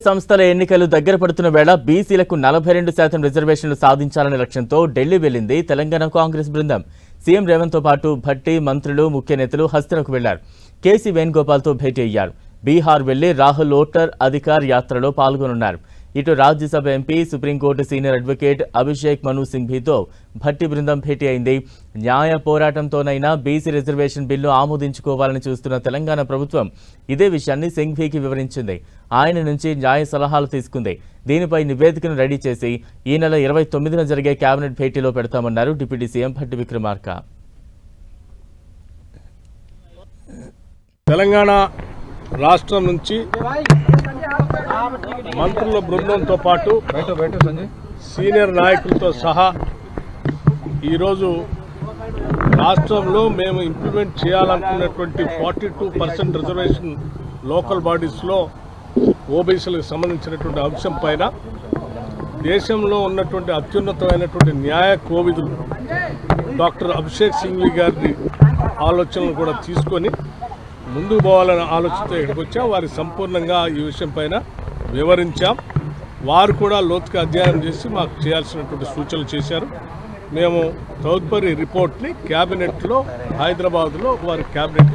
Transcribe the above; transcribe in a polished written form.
సంస్థల ఎన్నికలు దగ్గర పడుతున్న వేళ బీసీలకు 42% రిజర్వేషన్లు సాధించాలనే లక్ష్యంతో ఢిల్లీ వెళ్లింది తెలంగాణ కాంగ్రెస్ బృందం. సీఎం రేవంత్ తో పాటు భట్టి, మంత్రులు, ముఖ్య నేతలు హస్తనకు వెళ్లారు. కేసీ వేణుగోపాల్తో భేటీ అయ్యారు. బీహార్ వెళ్లి రాహుల్ ఓటర్ అధికార్ యాత్రలో పాల్గొనున్నారు. ఇటు Rajya Sabha MP, supreme court senior advocate Abhishek Manu సింఘ్వీతో భట్టి బృందం భేటీ అయింది. న్యాయ పోరాటంతోనైనా బీసీ రిజర్వేషన్ బిల్లు ఆమోదించుకోవాలని చూస్తున్న తెలంగాణ ప్రభుత్వం ఇదే విషయాన్ని సింఘ్వీకి వివరించింది. ఆయన నుంచి న్యాయ సలహాలు తీసుకుంది. దీనిపై నివేదికను రెడీ చేసి ఈ నెల 29న జరిగే కేబినెట్ భేటీలో పెడతామన్నారు డిప్యూటీ సీఎం భట్టి విక్రమార్క. తెలంగాణ రాష్ట్రం నుంచి మంత్రుల బృందంతో పాటు సీనియర్ నాయకులతో సహా ఈరోజు రాష్ట్రంలో మేము ఇంప్లిమెంట్ చేయాలనుకున్నటువంటి 42% రిజర్వేషన్ లోకల్ బాడీస్లో ఓబీసీలకు సంబంధించినటువంటి అంశం పైన దేశంలో ఉన్నటువంటి అత్యున్నతమైనటువంటి న్యాయ కోవిదులు డాక్టర్ అభిషేక్ సింఘ్వీ గారి ఆలోచనలు కూడా తీసుకొని ముందుకు పోవాలనే ఆలోచనతో ఇక్కడికి వచ్చాం. వారికి సంపూర్ణంగా ఈ విషయం పైన వివరించాం. వారు కూడా లోతుగా అధ్యయనం చేసి మాకు చేయాల్సినటువంటి సూచనలు చేశారు. మేము తదుపరి రిపోర్ట్ని క్యాబినెట్లో హైదరాబాద్లో వారి క్యాబినెట్